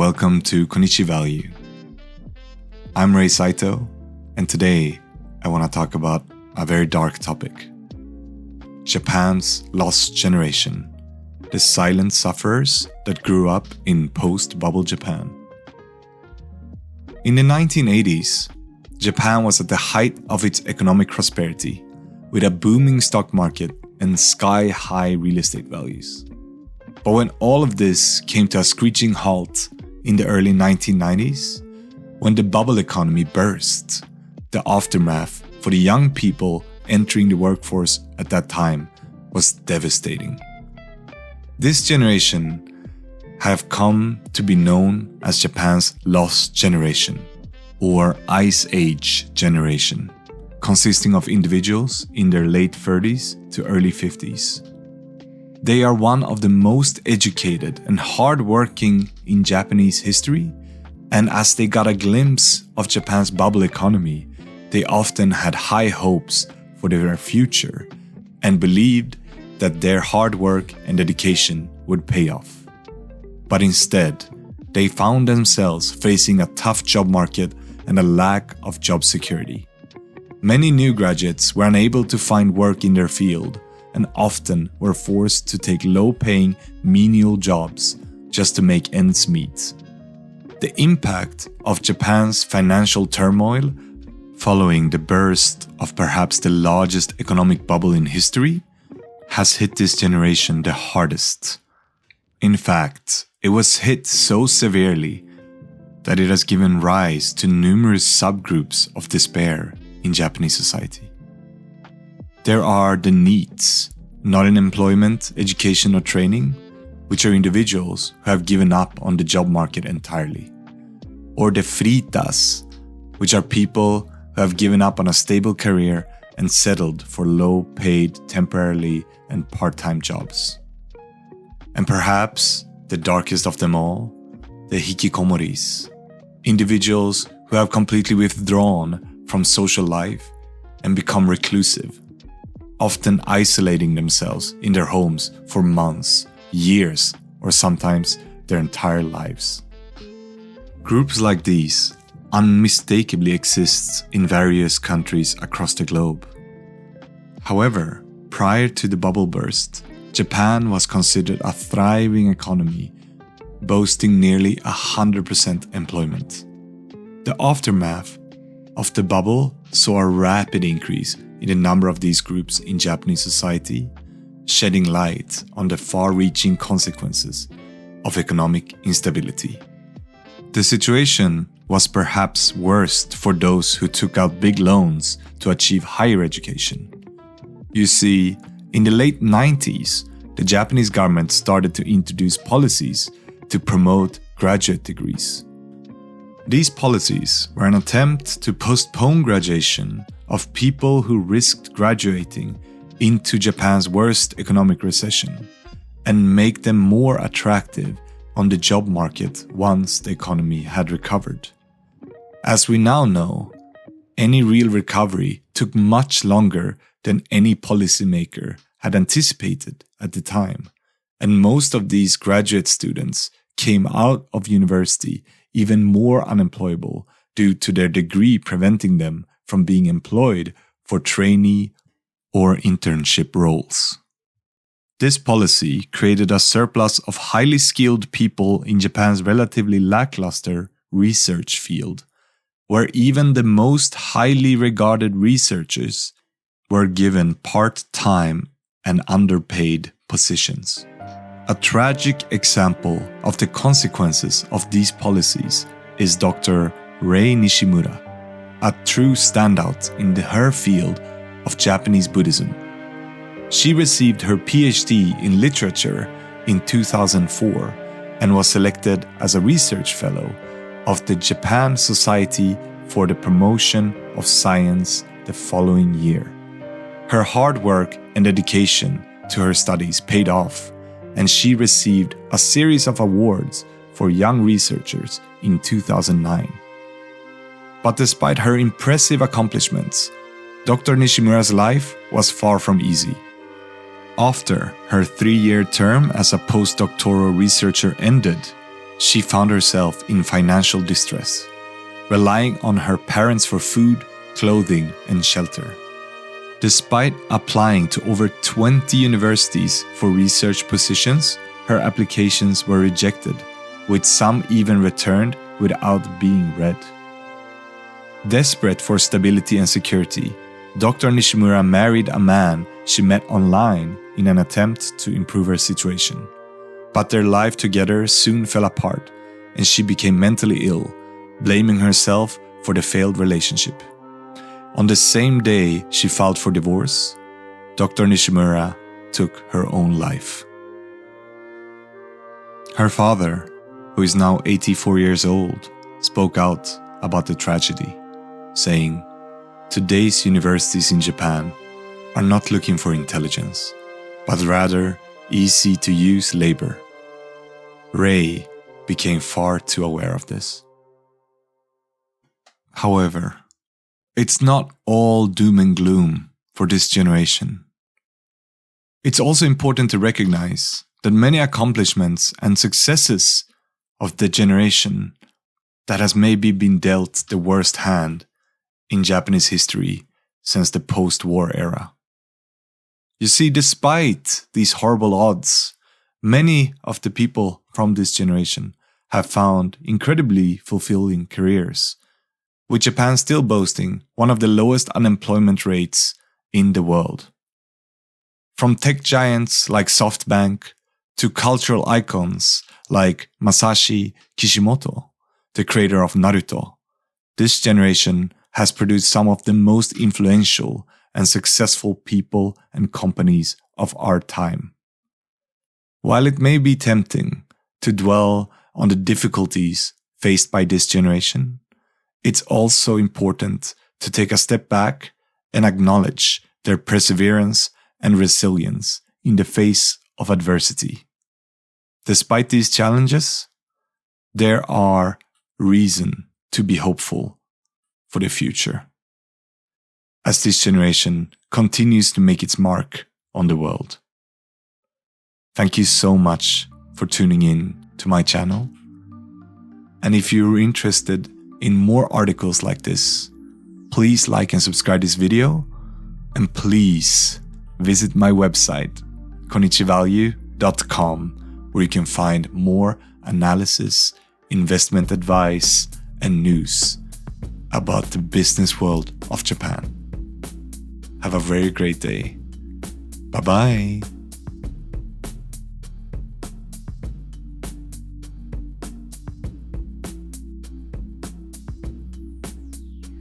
welcome to Konichi Value. I'm Ray Saito, and today I want to talk about a very dark topic. Japan's lost generation, the silent sufferers that grew up in post-bubble Japan. In the 1980s, Japan was at the height of its economic prosperity, with a booming stock market and sky-high real estate values. But when all of this came to a screeching halt in the early 1990s, when the bubble economy burst, the aftermath for the young people entering the workforce at that time was devastating. This generation have come to be known as Japan's lost generation, or Ice Age generation, consisting of individuals in their late 30s to early 50s. They are one of the most educated and hardworking in Japanese history, and as they got a glimpse of Japan's bubble economy, they often had high hopes for their future and believed that their hard work and dedication would pay off. But instead, they found themselves facing a tough job market and a lack of job security. Many new graduates were unable to find work in their field and often were forced to take low-paying, menial jobs just to make ends meet. The impact of Japan's financial turmoil following the burst of perhaps the largest economic bubble in history has hit this generation the hardest. In fact, it was hit so severely that it has given rise to numerous subgroups of despair in Japanese society. There are the NEETs, not in employment, education or training, which are individuals who have given up on the job market entirely. Or the FRITAs, which are people who have given up on a stable career and settled for low-paid, temporarily and part-time jobs. And perhaps the darkest of them all, the hikikomoris, individuals who have completely withdrawn from social life and become reclusive, often isolating themselves in their homes for months, years, or sometimes their entire lives. Groups like these unmistakably exist in various countries across the globe. However, prior to the bubble burst, Japan was considered a thriving economy, boasting nearly 100% employment. The aftermath of the bubble saw a rapid increase in the number of these groups in Japanese society, shedding light on the far-reaching consequences of economic instability. The situation was perhaps worst for those who took out big loans to achieve higher education. You see, in the late 90s, the Japanese government started to introduce policies to promote graduate degrees. These policies were an attempt to postpone graduation of people who risked graduating into Japan's worst economic recession and make them more attractive on the job market once the economy had recovered. As we now know, any real recovery took much longer than any policymaker had anticipated at the time, and most of these graduate students came out of university even more unemployable due to their degree preventing them from being employed for trainee or internship roles. This policy created a surplus of highly skilled people in Japan's relatively lackluster research field, where even the most highly regarded researchers were given part-time and underpaid positions. A tragic example of the consequences of these policies is Dr. Rei Nishimura, a true standout in her field of Japanese Buddhism. She received her PhD in literature in 2004 and was selected as a research fellow of the Japan Society for the Promotion of Science the following year. Her hard work and dedication to her studies paid off, and she received a series of awards for young researchers in 2009. But despite her impressive accomplishments, Dr. Nishimura's life was far from easy. After her 3-year term as a postdoctoral researcher ended, she found herself in financial distress, relying on her parents for food, clothing, and shelter. Despite applying to over 20 universities for research positions, her applications were rejected, with some even returned without being read. Desperate for stability and security, Dr. Nishimura married a man she met online in an attempt to improve her situation. But their life together soon fell apart, and she became mentally ill, blaming herself for the failed relationship. On the same day she filed for divorce, Dr. Nishimura took her own life. Her father, who is now 84 years old, spoke out about the tragedy, saying, "Today's universities in Japan are not looking for intelligence, but rather easy-to-use labor." Ray became far too aware of this. However, it's not all doom and gloom for this generation. It's also important to recognize that many accomplishments and successes of the generation that has maybe been dealt the worst hand in Japanese history since the post-war era. You see, despite these horrible odds, many of the people from this generation have found incredibly fulfilling careers, with Japan still boasting one of the lowest unemployment rates in the world. From tech giants like SoftBank to cultural icons like Masashi Kishimoto, the creator of Naruto, this generation has produced some of the most influential and successful people and companies of our time. While it may be tempting to dwell on the difficulties faced by this generation, it's also important to take a step back and acknowledge their perseverance and resilience in the face of adversity. Despite these challenges, there are reason to be hopeful for the future, as this generation continues to make its mark on the world. Thank you so much for tuning in to my channel. And if you're interested in more articles like this, please like and subscribe this video, and please visit my website, konichivalue.com, where you can find more analysis, investment advice, and news about the business world of Japan. Have a very great day. Bye-bye.